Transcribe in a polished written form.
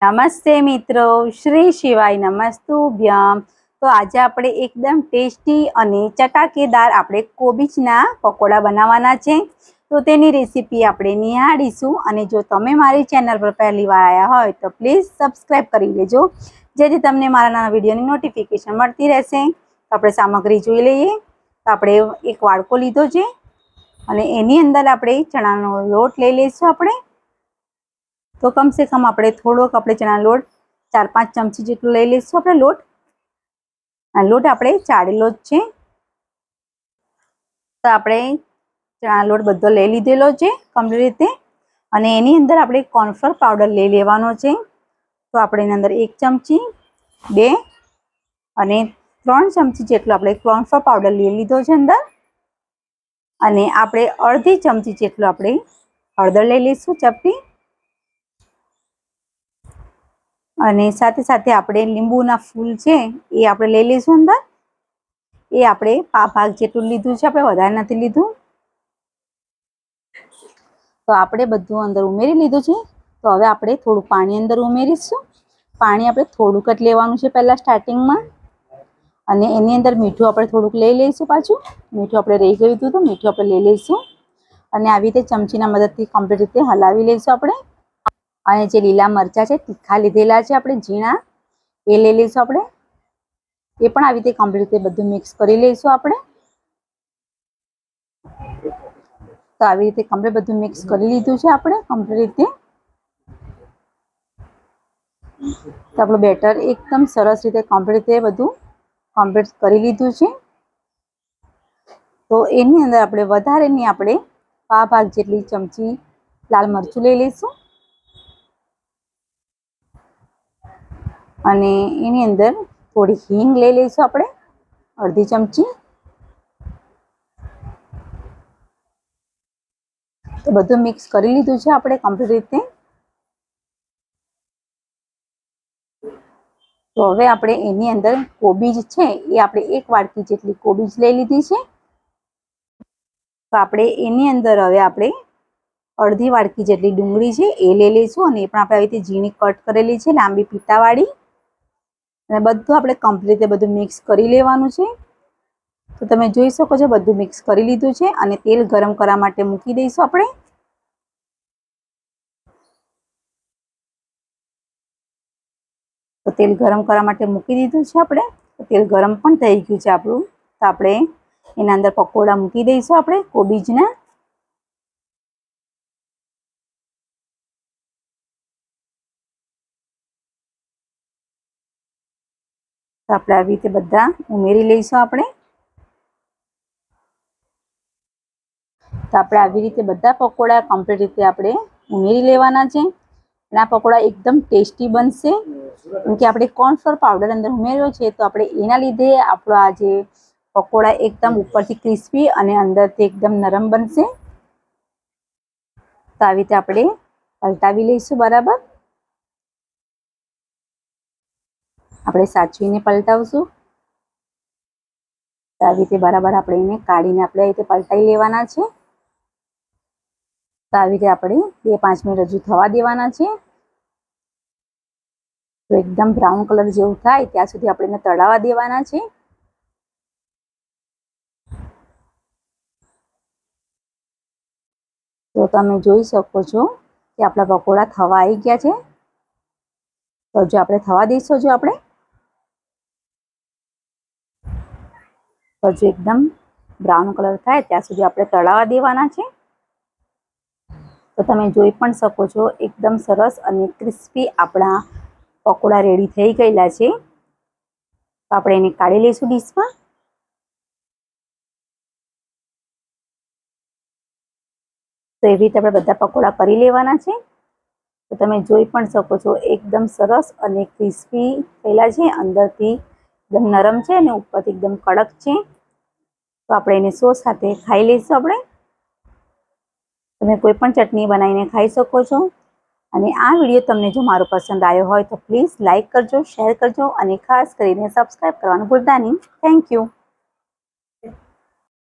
નમસ્તે મિત્રો, શ્રી શિવાય નમસ્તુભ્યમ। તો આજે આપણે એકદમ ટેસ્ટી અને ચટાકેદાર આપણે કોબીજના પકોડા બનાવવાના છે। તો તેની રેસીપી આપણે નિહાળીશું। અને જો તમે મારી ચેનલ પર પહેલી વાર આવ્યા હોય તો પ્લીઝ સબસ્ક્રાઈબ કરી લેજો, જેથી તમને મારા નવા વિડીયોની નોટિફિકેશન મળતી રહેશે। તો આપણે સામગ્રી જોઈ લઈએ। તો આપણે એક વાડકો લીધો છે અને એની અંદર આપણે ચણાનો લોટ લઈ લઈશું આપણે। તો કમ સે કમ આપણે થોડોક આપણે ચણા લોટ 4-5 ચમચી જેટલું લઈ લઈશું આપણે લોટ। આ લોટ આપણે ચાળેલો જ છે। તો આપણે ચણા લોટ બધો લઈ લીધેલો છે કમ્પ્લીટ રીતે। અને એની અંદર આપણે કોર્નફ્લોર પાવડર લઈ લેવાનો છે। તો આપણે એની અંદર 1 ચમચી 2 અને 3 ચમચી જેટલો આપણે કોર્નફ્લોર પાવડર લઈ લીધો છે અંદર। અને આપણે અડધી ચમચી જેટલો આપણે હળદર લઈ લઈશું ચપટી। અને સાથે સાથે આપણે લીંબુના ફૂલ છે એ આપણે લઈ લઈશું અંદર। એ આપણે પા ભાગ જેટલું લીધું છે, આપણે વધારે નથી લીધું। તો આપણે બધું અંદર ઉમેરી લીધું છે। તો હવે આપણે થોડું પાણી અંદર ઉમેરીશું। પાણી આપણે થોડુંક જ લેવાનું છે પહેલાં સ્ટાર્ટિંગમાં। અને એની અંદર મીઠું આપણે થોડુંક લઈ લઈશું પાછું। મીઠું આપણે રહી ગયું હતું તો મીઠું આપણે લઈ લઈશું। અને આવી રીતે ચમચીના મદદથી કમ્પ્લીટ રીતે હલાવી લઈશું આપણે। અને જે લીલા મરચાં છે તીખા લીધેલા છે આપણે ઝીણા, એ લઈ લઈશું આપણે। એ પણ આવી રીતે કમ્પ્લીટ રીતે બધું મિક્સ કરી લઈશું આપણે। તો આવી રીતે કમ્પ્લીટ બધું મિક્સ કરી લીધું છે આપણે કમ્પ્લીટ રીતે। તો આપણું બેટર એકદમ સરસ રીતે કમ્પ્લીટ રીતે બધું કમ્પ્લીટ કરી લીધું છે। તો એની અંદર આપણે વધારેની આપણે પા ભાગ જેટલી ચમચી લાલ મરચું લઈ લઈશું। અને એની અંદર થોડી હિંગ લઈ લઈશું આપણે અડધી ચમચી। તો બધું મિક્સ કરી લીધું છે આપણે કમ્પ્લીટ રીતે। તો હવે આપણે એની અંદર કોબીજ છે એ આપણે 1 વાટકી જેટલી કોબીજ લઈ લીધી છે। તો આપણે એની અંદર હવે આપણે અડધી વાટકી જેટલી ડુંગળી છે એ લઈ લઈશું। અને એ પણ આપણે આવી રીતે ઝીણી કટ કરેલી છે, લાંબી પીતાવાળી। અને બધું આપણે કમ્પ્લીટ રીતે બધું મિક્સ કરી લેવાનું છે। તો તમે જોઈ શકો છો બધું મિક્સ કરી લીધું છે। અને તેલ ગરમ કરવા માટે મૂકી દઈશું આપણે। તો તેલ ગરમ કરવા માટે મૂકી દીધું છે આપણે। તો તેલ ગરમ પણ થઈ ગયું છે આપણું। તો આપણે એના અંદર પકોડા મૂકી દઈશું આપણે કોબીજના। તો આપણે આવી રીતે બધા ઉમેરી લઈશું આપણે। તો આપણે આવી રીતે બધા પકોડા કમ્પ્લીટ રીતે આપણે ઉમેરી લેવાના છે। અને આ પકોડા એકદમ ટેસ્ટી બનશે, કેમ કે આપણે કોર્નફ્લોર પાવડર અંદર ઉમેર્યો છે। તો આપણે એના લીધે આપણો આ જે પકોડા એકદમ ઉપરથી ક્રિસ્પી અને અંદરથી એકદમ નરમ બનશે। તો આવી રીતે આપણે પલટાવી લઈશું બરાબર। આપણે સાચવીને પલટાવશું। તો આવી રીતે બરાબર આપણે એને કાઢીને આપણે આવી રીતે પલટાઈ લેવાના છે। તો આવી રીતે આપણે 2-5 મિનિટ હજુ થવા દેવાના છે। તો એકદમ બ્રાઉન કલર જેવું થાય ત્યાં સુધી આપણે એને તળાવવા દેવાના છે। તો તમે જોઈ શકો છો કે આપણા પકોડા થવા આવી ગયા છે। તો જો આપણે થવા દઈશું, જો આપણે હજુ એકદમ બ્રાઉન કલર થાય ત્યાં સુધી આપણે તળાવવા દેવાના છે। તો તમે જોઈ પણ શકો છો એકદમ સરસ અને ક્રિસ્પી આપણા પકોડા રેડી થઈ ગયેલા છે। તો આપણે એને કાઢી લઈશું ડીશમાં। તો એવી રીતે આપણે બધા પકોડા કરી લેવાના છે। તો તમે જોઈ પણ શકો છો એકદમ સરસ અને ક્રિસ્પી થયેલા છે। અંદરથી એકદમ નરમ છે અને ઉપરથી એકદમ કડક છે। તો આપણે એને સોસ સાથે ખાઈ લઈશું આપણે। તમે કોઈ પણ ચટણી બનાવીને ખાઈ શકો છો। અને આ વિડીયો તમને જો મારો પસંદ આવ્યો હોય તો પ્લીઝ લાઇક કરજો, શેર કરજો અને ખાસ કરીને સબસ્ક્રાઈબ કરવાનું ભૂલતા નહીં। Thank you.